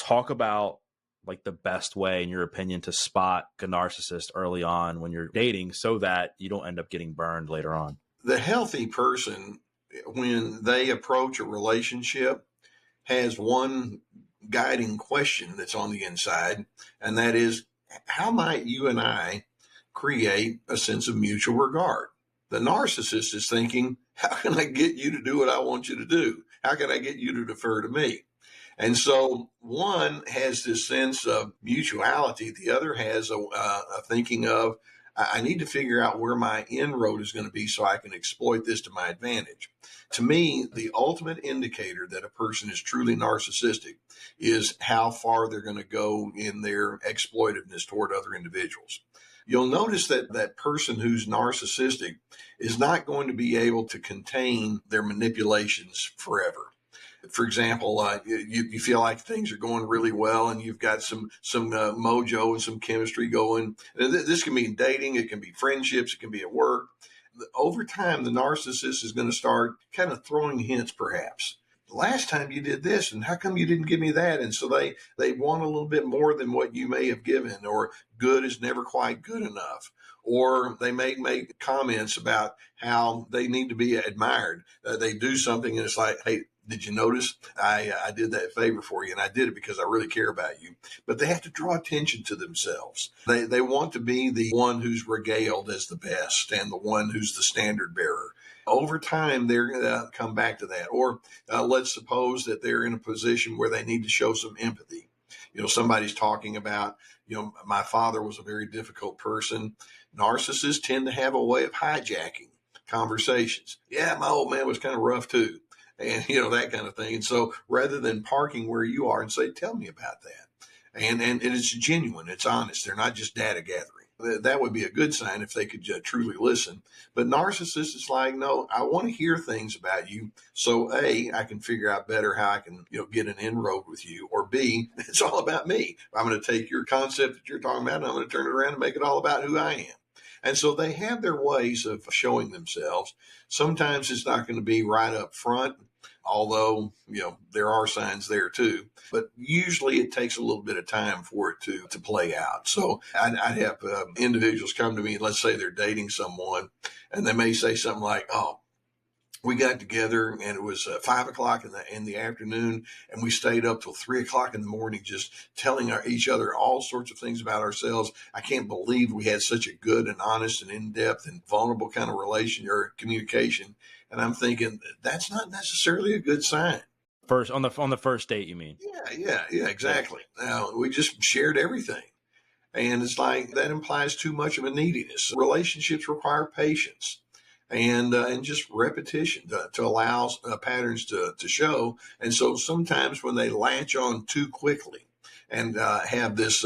talk about like the best way, in your opinion, to spot a narcissist early on when you're dating so that you don't end up getting burned later on. The healthy person, when they approach a relationship, has one guiding question that's on the inside, and that is, how might you and I create a sense of mutual regard? The narcissist is thinking, how can I get you to do what I want you to do? How can I get you to defer to me? And so one has this sense of mutuality. The other has a thinking of, I need to figure out where my inroad is going to be so I can exploit this to my advantage. To me, the ultimate indicator that a person is truly narcissistic is how far they're going to go in their exploitiveness toward other individuals. You'll notice that that person who's narcissistic is not going to be able to contain their manipulations forever. For example, you feel like things are going really well and you've got some mojo and some chemistry going. This can be in dating, it can be friendships, it can be at work. Over time, the narcissist is going to start kind of throwing hints, perhaps. Last time you did this, and how come you didn't give me that? And so they want a little bit more than what you may have given, or good is never quite good enough. Or they may make comments about how they need to be admired. They do something and it's like, hey, did you notice I did that favor for you? And I did it because I really care about you. But they have to draw attention to themselves. They want to be the one who's regaled as the best and the one who's the standard bearer. Over time, they're going to come back to that. Or let's suppose that they're in a position where they need to show some empathy. Somebody's talking about, my father was a very difficult person. Narcissists tend to have a way of hijacking conversations. Yeah, my old man was kind of rough too. And, that kind of thing. And so rather than parking where you are and say, tell me about that. And it's genuine, it's honest. They're not just data gathering. That would be a good sign if they could truly listen. But narcissists is like, no, I want to hear things about you. So A, I can figure out better how I can, get an inroad with you. Or B, it's all about me. I'm going to take your concept that you're talking about and I'm going to turn it around and make it all about who I am. And so they have their ways of showing themselves. Sometimes it's not going to be right up front, although, there are signs there too. But usually it takes a little bit of time for it to play out. So I'd have individuals come to me, let's say they're dating someone, and they may say something like, oh, we got together and it was 5 o'clock in the afternoon, and we stayed up till 3 o'clock in the morning, just telling each other all sorts of things about ourselves. I can't believe we had such a good and honest and in-depth and vulnerable kind of relation or communication. And I'm thinking that's not necessarily a good sign. First on the first date, you mean? Yeah, exactly. Now we just shared everything. And it's like that implies too much of a neediness. Relationships require patience and just repetition to allow patterns to show. And so sometimes when they latch on too quickly and have this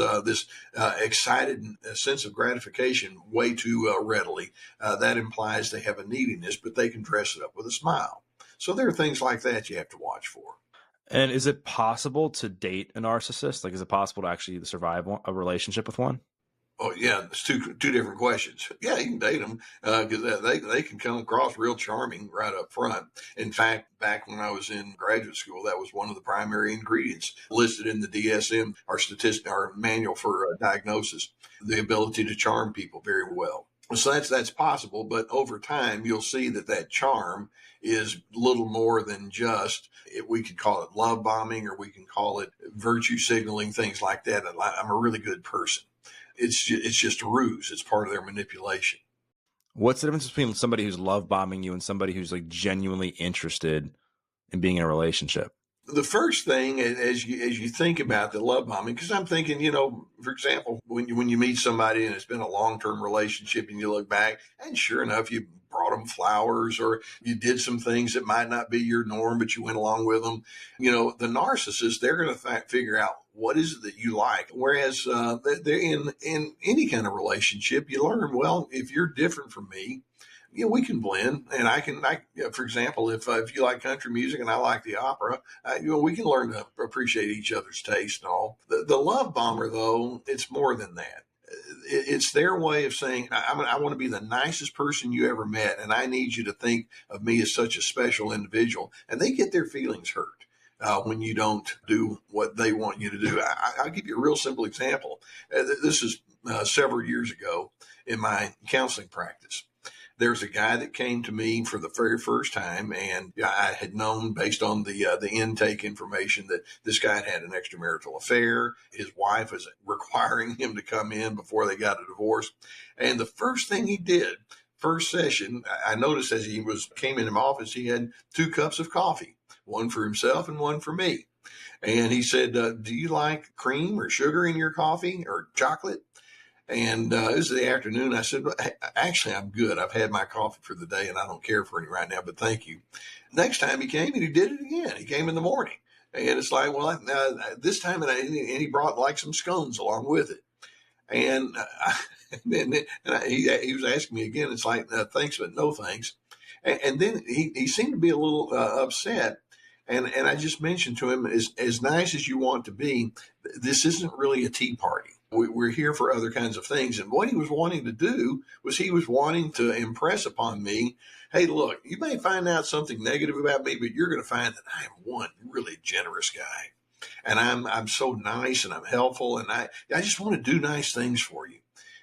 excited sense of gratification way too readily, that implies they have a neediness, but they can dress it up with a smile. So there are things like that you have to watch for. And is it possible to date a narcissist? Like, is it possible to actually survive a relationship with one? Oh yeah, it's two different questions. Yeah, you can date them because they can come across real charming right up front. In fact, back when I was in graduate school, that was one of the primary ingredients listed in the DSM, our manual for diagnosis, the ability to charm people very well. So that's possible, but over time you'll see that charm is little more than just, we could call it love bombing, or we can call it virtue signaling, things like that. I'm a really good person. It's just a ruse. It's part of their manipulation. What's the difference between somebody who's love bombing you and somebody who's like genuinely interested in being in a relationship? The first thing, as you think about the love bombing, because I'm thinking, for example, when you meet somebody and it's been a long-term relationship and you look back, and sure enough, you brought them flowers or you did some things that might not be your norm, but you went along with them. The narcissist, they're going to figure out what is it that you like. Whereas they're in any kind of relationship, you learn, well, if you're different from me, we can blend, and I for example, if you like country music and I like the opera, we can learn to appreciate each other's taste and all. The love bomber, though, it's more than that. It's their way of saying, I want to be the nicest person you ever met, and I need you to think of me as such a special individual. And they get their feelings hurt. when you don't do what they want you to do. I'll give you a real simple example. This is several years ago in my counseling practice. There's a guy that came to me for the very first time, and I had known based on the intake information that this guy had an extramarital affair. His wife was requiring him to come in before they got a divorce. And the first thing he did, first session, I noticed as he came into my office, he had 2 cups of coffee, one for himself and one for me. And he said, do you like cream or sugar in your coffee or chocolate? And it was the afternoon. I said, well, actually, I'm good. I've had my coffee for the day and I don't care for any right now, but thank you. Next time he came and he did it again. He came in the morning. And it's like, well, this time, and he brought like some scones along with it. And, he was asking me again. It's like, thanks, but no thanks. And then he seemed to be a little upset. And I just mentioned to him, as nice as you want to be, this isn't really a tea party. We're here for other kinds of things. And what he was wanting to do was he was wanting to impress upon me, hey, look, you may find out something negative about me, but you're going to find that I am one really generous guy. And I'm so nice and I'm helpful. And I just want to do nice things for you.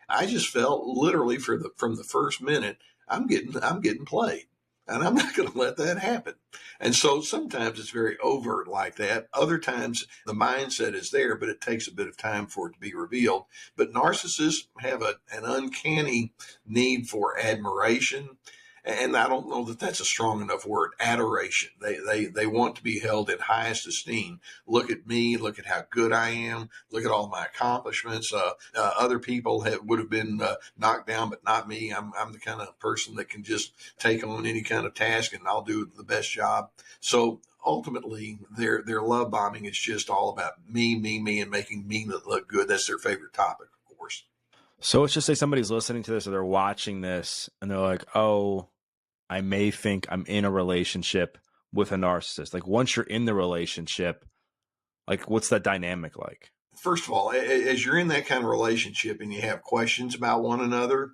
I just felt literally from the first minute, I'm getting played. And I'm not going to let that happen. And so sometimes it's very overt like that. Other times the mindset is there, but it takes a bit of time for it to be revealed. But narcissists have an uncanny need for admiration. And I don't know that that's a strong enough word, adoration. They want to be held in highest esteem. Look at me. Look at how good I am. Look at all my accomplishments. Other people would have been knocked down, but not me. I'm the kind of person that can just take on any kind of task and I'll do the best job. So ultimately, their love bombing is just all about me, and making me look good. That's their favorite topic, of course. So let's just say somebody's listening to this or they're watching this and they're like, oh, I may think I'm in a relationship with a narcissist. Like once you're in the relationship, like what's that dynamic like? First of all, as you're in that kind of relationship and you have questions about one another,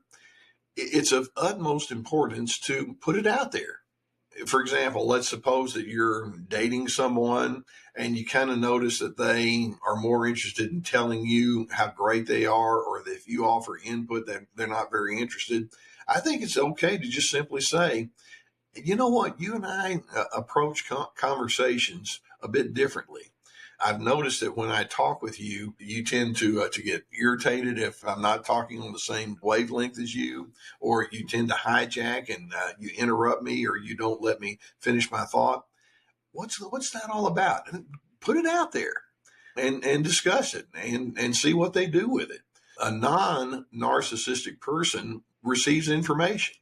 it's of utmost importance to put it out there. For example, let's suppose that you're dating someone and you kind of notice that they are more interested in telling you how great they are, or that if you offer input that they're not very interested. I think it's okay to just simply say, you know what, you and I approach conversations a bit differently. I've noticed that when I talk with you, you tend to get irritated if I'm not talking on the same wavelength as you, or you tend to hijack and you interrupt me, or you don't let me finish my thought. What's that all about? Put it out there and discuss it and see what they do with it. A non-narcissistic person receives information.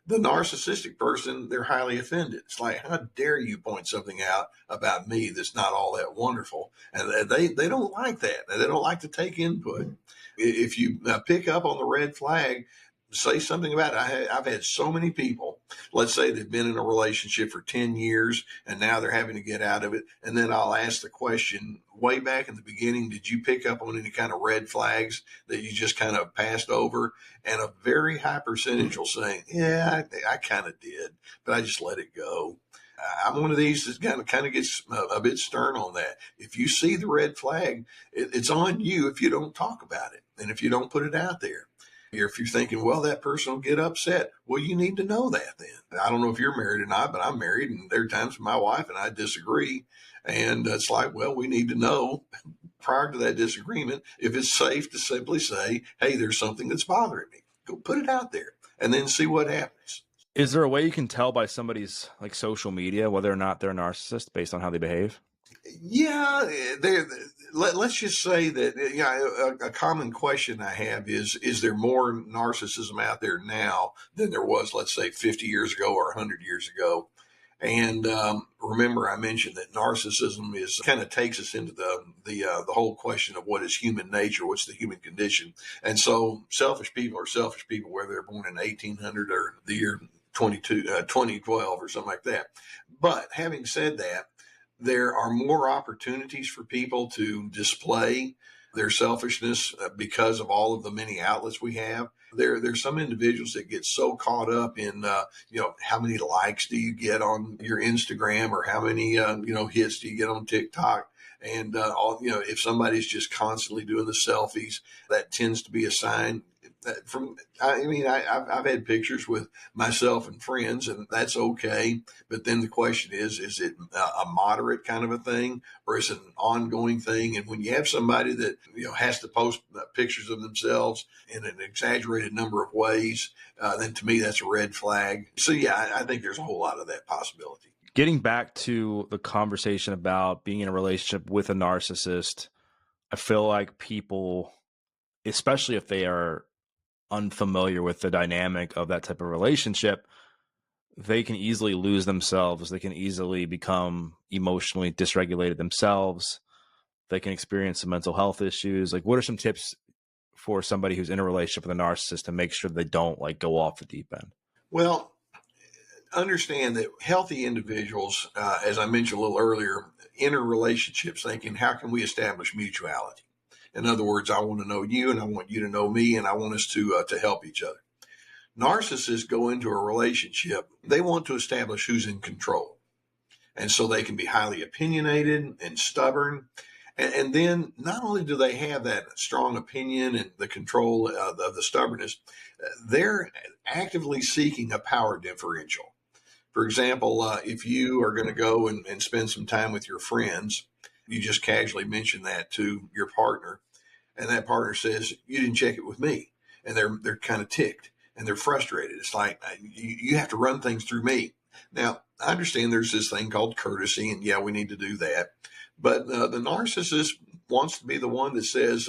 The narcissistic person, they're highly offended. It's like, how dare you point something out about me that's not all that wonderful? And they don't like that. They don't like to take input. If you pick up on the red flag, say something about it. I've had so many people, let's say they've been in a relationship for 10 years and now they're having to get out of it. And then I'll ask the question, way back in the beginning, did you pick up on any kind of red flags that you just kind of passed over? And a very high percentage will say, yeah, I kind of did, but I just let it go. I'm one of these that kind of gets a bit stern on that. If you see the red flag, it's on you if you don't talk about it and if you don't put it out there. If you're thinking, well, that person will get upset, well, you need to know that then. I don't know if you're married or not, but I'm married, and there are times when my wife and I disagree. And it's like, well, we need to know prior to that disagreement if it's safe to simply say, hey, there's something that's bothering me. Go put it out there and then see what happens. Is there a way you can tell by somebody's like social media whether or not they're a narcissist based on how they behave? Yeah, let's just say that a common question I have is there more narcissism out there now than there was, let's say, 50 years ago or 100 years ago? And remember, I mentioned that narcissism is kind of takes us into the whole question of what is human nature, what's the human condition. And so selfish people are selfish people, whether they're born in 1800 or the year 2012 or something like that. But having said that, there are more opportunities for people to display their selfishness because of all of the many outlets we have. There's some individuals that get so caught up in, how many likes do you get on your Instagram, or how many, hits do you get on TikTok? And, if somebody's just constantly doing the selfies, that tends to be a sign I've had pictures with myself and friends, and that's okay. But then the question is it a moderate kind of a thing, or is it an ongoing thing? And when you have somebody that, has to post pictures of themselves in an exaggerated number of ways, then to me, that's a red flag. So yeah, I think there's a whole lot of that possibility. Getting back to the conversation about being in a relationship with a narcissist, I feel like people, especially if they are unfamiliar with the dynamic of that type of relationship, they can easily lose themselves. They can easily become emotionally dysregulated themselves. They can experience some mental health issues. Like, what are some tips for somebody who's in a relationship with a narcissist to make sure they don't go off the deep end? Well, understand that healthy individuals, as I mentioned a little earlier, enter relationships thinking, how can we establish mutuality? In other words, I want to know you and I want you to know me, and I want us to help each other. Narcissists go into a relationship, they want to establish who's in control. And so they can be highly opinionated and stubborn. And then not only do they have that strong opinion and the control of the stubbornness, they're actively seeking a power differential. For example, if you are going to go and spend some time with your friends, you just casually mention that to your partner, and that partner says, you didn't check it with me. And they're kind of ticked and they're frustrated. It's like, you have to run things through me. Now, I understand there's this thing called courtesy, and yeah, we need to do that. But the narcissist wants to be the one that says,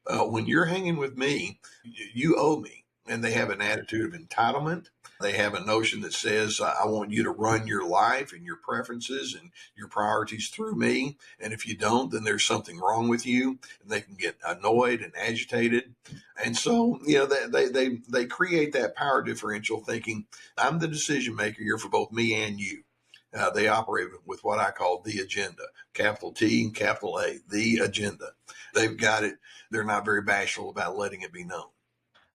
when you're hanging with me, you owe me. And they have an attitude of entitlement. They have a notion that says, I want you to run your life and your preferences and your priorities through me. And if you don't, then there's something wrong with you. And they can get annoyed and agitated. And so, they create that power differential thinking, I'm the decision maker here for both me and you. They operate with what I call the agenda, capital T and capital A, the agenda. They've got it. They're not very bashful about letting it be known.